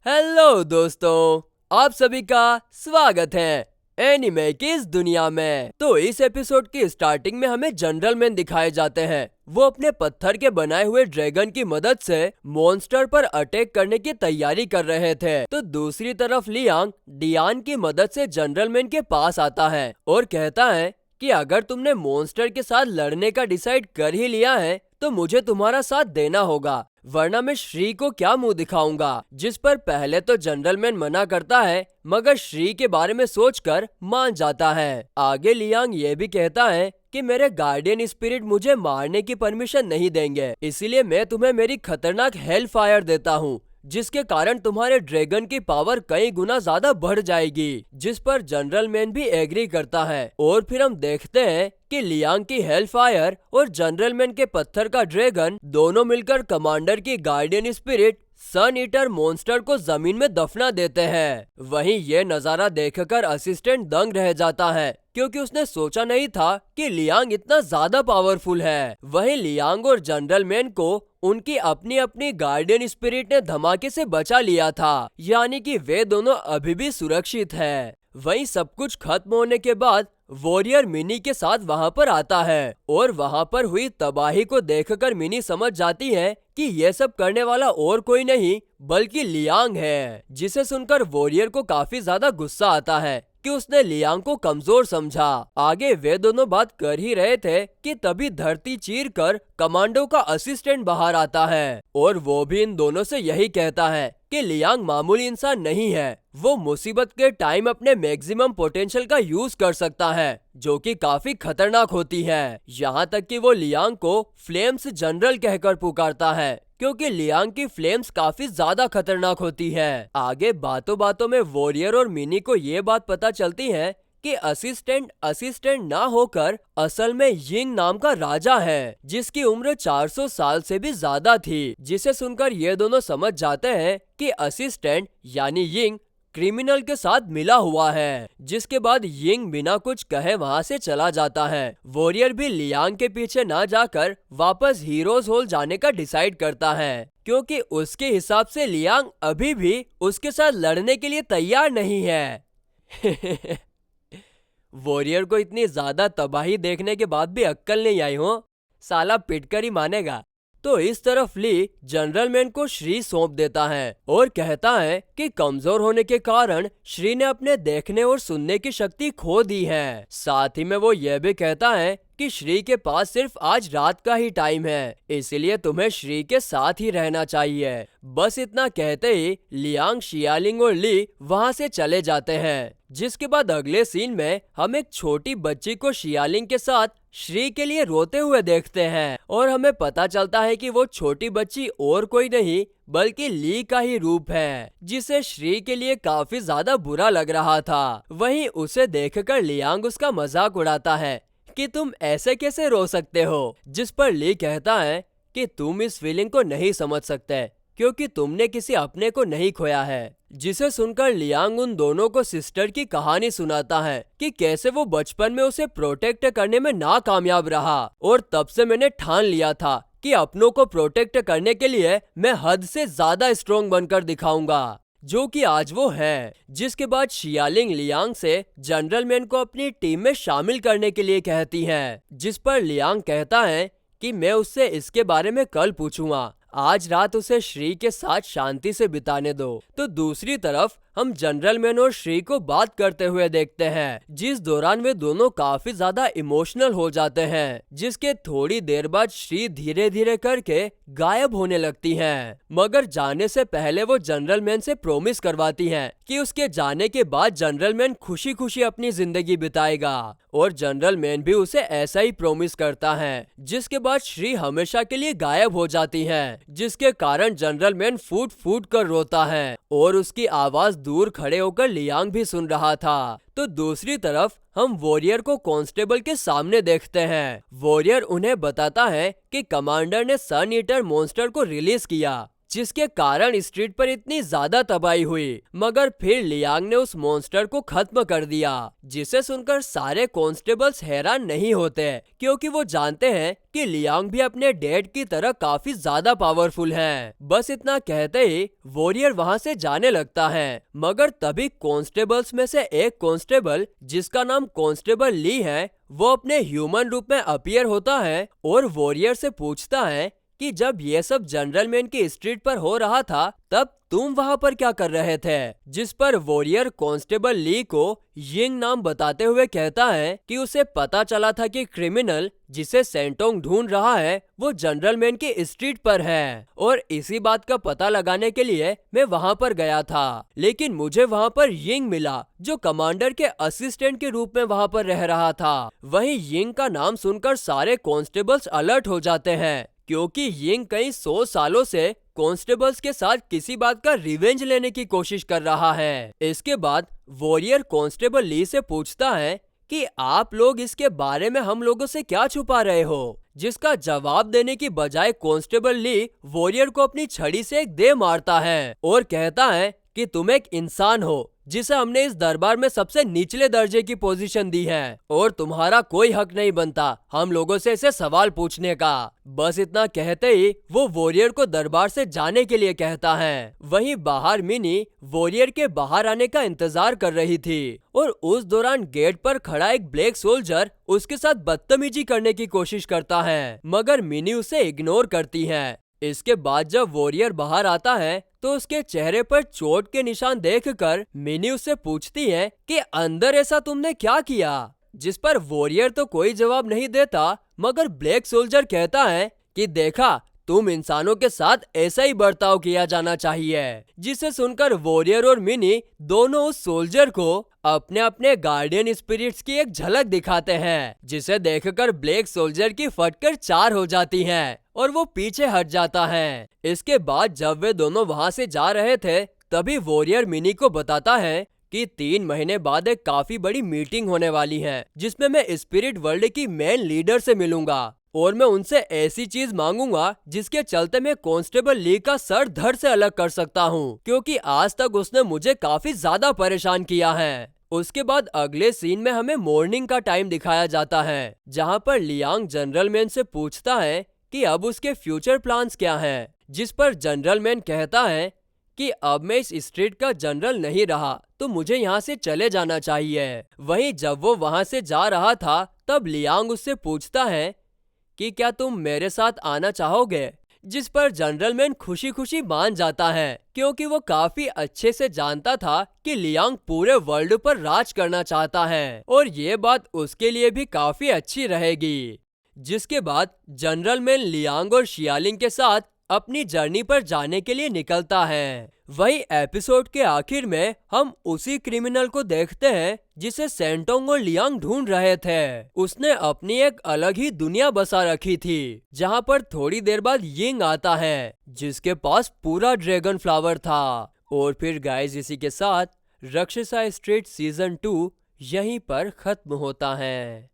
Hello दोस्तों, आप सभी का स्वागत है एनिमे की इस दुनिया में। तो इस एपिसोड की स्टार्टिंग में हमें जनरल मैन दिखाए जाते हैं। वो अपने पत्थर के बनाए हुए ड्रैगन की मदद से मॉन्स्टर पर अटैक करने की तैयारी कर रहे थे। तो दूसरी तरफ लियांग डियान की मदद से जनरल मैन के पास आता है और कहता है कि अगर तुमने मॉन्स्टर के साथ लड़ने का डिसाइड कर ही लिया है तो मुझे तुम्हारा साथ देना होगा, वरना मैं श्री को क्या मुंह दिखाऊंगा। जिस पर पहले तो जनरल मैन मना करता है, मगर श्री के बारे में सोचकर मान जाता है। आगे लियांग ये भी कहता है कि मेरे गार्डियन स्पिरिट मुझे मारने की परमिशन नहीं देंगे, इसीलिए मैं तुम्हें मेरी खतरनाक हेल फायर देता हूँ, जिसके कारण तुम्हारे ड्रैगन की पावर कई गुना ज्यादा बढ़ जाएगी। जिस पर जनरल मैन भी एग्री करता है और फिर हम देखते हैं कि लियांग की हेल फायर और जनरल मैन के पत्थर का ड्रैगन दोनों मिलकर कमांडर की गार्डियन स्पिरिट सन ईटर मॉन्स्टर को जमीन में दफना देते हैं। वहीं ये नजारा देखकर असिस्टेंट दंग रह जाता है, क्योंकि उसने सोचा नहीं था कि लियांग इतना ज्यादा पावरफुल है। वहीं लियांग और जनरल मैन को उनकी अपनी अपनी गार्डियन स्पिरिट ने धमाके से बचा लिया था, यानी कि वे दोनों अभी भी सुरक्षित हैं। वहीं सब कुछ खत्म होने के बाद वॉरियर मिनी के साथ वहां पर आता है और वहां पर हुई तबाही को देखकर मिनी समझ जाती है कि यह सब करने वाला और कोई नहीं बल्कि लियांग है। जिसे सुनकर वॉरियर को काफी ज्यादा गुस्सा आता है कि उसने लियांग को कमजोर समझा। आगे वे दोनों बात कर ही रहे थे कि तभी धरती चीर कर कमांडो का असिस्टेंट बाहर आता है और वो भी इन दोनों से यही कहता है कि लियांग मामूली इंसान नहीं है, वो मुसीबत के टाइम अपने मैक्सिमम पोटेंशियल का यूज कर सकता है, जो कि काफी खतरनाक होती है। यहाँ तक कि वो लियांग को फ्लेम्स जनरल कहकर पुकारता है, क्योंकि लियांग की फ्लेम्स काफी ज्यादा खतरनाक होती है। आगे बातों बातों में वॉरियर और मिनी को ये बात पता चलती है कि असिस्टेंट ना होकर असल में यिंग नाम का राजा है, जिसकी उम्र 400 साल से भी ज्यादा थी। जिसे सुनकर ये दोनों समझ जाते हैं कि असिस्टेंट यानी यिंग क्रिमिनल के साथ मिला हुआ है। जिसके बाद यिंग बिना कुछ कहे वहां से चला जाता है। वॉरियर भी लियांग के पीछे ना जाकर वापस हीरोज हॉल जाने का डिसाइड करता है, क्योंकि उसके हिसाब से लियांग अभी भी उसके साथ लड़ने के लिए तैयार नहीं है। वॉरियर को इतनी ज्यादा तबाही देखने के बाद भी अक्कल नहीं आई हो, साला पिटकर ही मानेगा। तो इस तरफ ली जनरल मैन को श्री सौंप देता है और कहता है कि कमजोर होने के कारण श्री ने अपने देखने और सुनने की शक्ति खो दी है। साथ ही में वो ये भी कहता है कि श्री के पास सिर्फ आज रात का ही टाइम है, इसलिए तुम्हें श्री के साथ ही रहना चाहिए। बस इतना कहते ही लियांग, शियालिंग और ली वहां से चले जाते हैं। जिसके बाद अगले सीन में हम एक छोटी बच्ची को शियालिंग के साथ श्री के लिए रोते हुए देखते हैं और हमें पता चलता है कि वो छोटी बच्ची और कोई नहीं बल्कि ली का ही रूप है, जिसे श्री के लिए काफी ज्यादा बुरा लग रहा था। वहीं उसे देखकर लियांग उसका मजाक उड़ाता है कि तुम ऐसे कैसे रो सकते हो। जिस पर ली कहता है कि तुम इस फीलिंग को नहीं समझ सकते, क्योंकि तुमने किसी अपने को नहीं खोया है। जिसे सुनकर लियांग उन दोनों को सिस्टर की कहानी सुनाता है कि कैसे वो बचपन में उसे प्रोटेक्ट करने में नाकामयाब रहा और तब से मैंने ठान लिया था कि अपनों को प्रोटेक्ट करने के लिए मैं हद से ज्यादा स्ट्रॉन्ग बनकर दिखाऊंगा, जो कि आज वो है। जिसके बाद शियालिंग लियांग से जनरल मैन को अपनी टीम में शामिल करने के लिए कहती है। जिस पर लियांग कहता है कि मैं उससे इसके बारे में कल पूछूंगा, आज रात उसे श्री के साथ शांति से बिताने दो। तो दूसरी तरफ हम जनरल मैन और श्री को बात करते हुए देखते हैं, जिस दौरान वे दोनों काफी ज्यादा इमोशनल हो जाते हैं। जिसके थोड़ी देर बाद श्री धीरे धीरे करके गायब होने लगती हैं, मगर जाने से पहले वो जनरल मैन से प्रॉमिस करवाती हैं कि उसके जाने के बाद जनरल मैन खुशी खुशी अपनी जिंदगी बिताएगा, और जनरल मैन भी उसे ऐसा ही प्रॉमिस करता है। जिसके बाद श्री हमेशा के लिए गायब हो जाती है, जिसके कारण जनरल मैन फूट फूट कर रोता है और उसकी आवाज दूर खड़े होकर लियांग भी सुन रहा था। तो दूसरी तरफ हम वॉरियर को कांस्टेबल के सामने देखते हैं। वॉरियर उन्हें बताता है कि कमांडर ने सन ईटर मॉन्स्टर को रिलीज किया, जिसके कारण स्ट्रीट पर इतनी ज्यादा तबाही हुई। मगर फिर लियांग ने उस मॉन्स्टर को खत्म कर दिया, जिसे सुनकर सारे कांस्टेबल्स हैरान नहीं होते, क्योंकि वो जानते हैं कि लियांग भी अपने डैड की तरह काफी ज्यादा पावरफुल है। बस इतना कहते ही वॉरियर वहां से जाने लगता है। मगर तभी कांस्टेबल्स में से एक कांस्टेबल, जिसका नाम कांस्टेबल ली है, वो अपने ह्यूमन रूप में अपीयर होता है और वॉरियर से पूछता है कि जब ये सब जनरल मैन की स्ट्रीट पर हो रहा था तब तुम वहां पर क्या कर रहे थे। जिस पर वॉरियर कांस्टेबल ली को यिंग नाम बताते हुए कहता है कि उसे पता चला था कि क्रिमिनल जिसे सेंटोंग ढूंढ रहा है वो जनरल मैन की स्ट्रीट पर है, और इसी बात का पता लगाने के लिए मैं वहां पर गया था। लेकिन मुझे वहां पर यिंग मिला, जो कमांडर के असिस्टेंट के रूप में वहां पर रह रहा था। वहीं यिंग का नाम सुनकर सारे कांस्टेबल्स अलर्ट हो जाते हैं, क्योंकि यिंग कई 100 सालों से कांस्टेबल्स के साथ किसी बात का रिवेंज लेने की कोशिश कर रहा है। इसके बाद वॉरियर कांस्टेबल ली से पूछता है कि आप लोग इसके बारे में हम लोगों से क्या छुपा रहे हो, जिसका जवाब देने की बजाय कांस्टेबल ली वॉरियर को अपनी छड़ी से एक दे मारता है और कहता है कि तुम एक इंसान हो जिसे हमने इस दरबार में सबसे निचले दर्जे की पोजीशन दी है, और तुम्हारा कोई हक नहीं बनता हम लोगों से ऐसे सवाल पूछने का। बस इतना कहते ही वो वॉरियर को दरबार से जाने के लिए कहता है। वहीं बाहर मिनी वॉरियर के बाहर आने का इंतजार कर रही थी, और उस दौरान गेट पर खड़ा एक ब्लैक सोल्जर उसके साथ बदतमीजी करने की कोशिश करता है, मगर मिनी उसे इग्नोर करती है। इसके बाद जब वॉरियर बाहर आता है तो उसके चेहरे पर चोट के निशान देखकर मिनी उससे पूछती है कि अंदर ऐसा तुमने क्या किया, जिस पर वॉरियर तो कोई जवाब नहीं देता, मगर ब्लैक सोल्जर कहता है कि देखा तुम इंसानों के साथ ऐसा ही बर्ताव किया जाना चाहिए। जिसे सुनकर वॉरियर और मिनी दोनों उस सोल्जर को अपने अपने गार्डियन स्पिरिट्स की एक झलक दिखाते हैं, जिसे देखकर ब्लैक सोल्जर की फटकर 4 हो जाती है और वो पीछे हट जाता है। इसके बाद जब वे दोनों वहां से जा रहे थे तभी वॉरियर मिनी को बताता है कि 3 महीने बाद एक काफी बड़ी मीटिंग होने वाली है, जिसमें मैं स्पिरिट वर्ल्ड की मेन लीडर से मिलूंगा और मैं उनसे ऐसी चीज मांगूंगा जिसके चलते मैं कांस्टेबल ली का सर धड़ से अलग कर सकता हूँ, क्योंकि आज तक उसने मुझे काफी ज्यादा परेशान किया है। उसके बाद अगले सीन में हमें मॉर्निंग का टाइम दिखाया जाता है, जहाँ पर लियांग जनरल मैन से पूछता है कि अब उसके फ्यूचर प्लान्स क्या हैं, जिस पर जनरल मैन कहता है कि अब मैं इस स्ट्रीट का जनरल नहीं रहा तो मुझे यहाँ से चले जाना चाहिए। वहीं जब वो वहां से जा रहा था तब लियांग उससे पूछता है कि क्या तुम मेरे साथ आना चाहोगे, जिस पर जनरल मैन खुशी खुशी मान जाता है, क्योंकि वो काफी अच्छे से जानता था कि लियांग पूरे वर्ल्ड पर राज करना चाहता है और ये बात उसके लिए भी काफी अच्छी रहेगी। जिसके बाद जनरल मैन लियांग और शियालिंग के साथ अपनी जर्नी पर जाने के लिए निकलता है। वही एपिसोड के आखिर में हम उसी क्रिमिनल को देखते हैं जिसे सेंटोंग और लियांग ढूंढ रहे थे। उसने अपनी एक अलग ही दुनिया बसा रखी थी, जहां पर थोड़ी देर बाद यिंग आता है जिसके पास पूरा ड्रैगन फ्लावर था। और फिर गाइस इसी के साथ राक्षसा स्ट्रीट सीजन 2 यहीं पर खत्म होता है।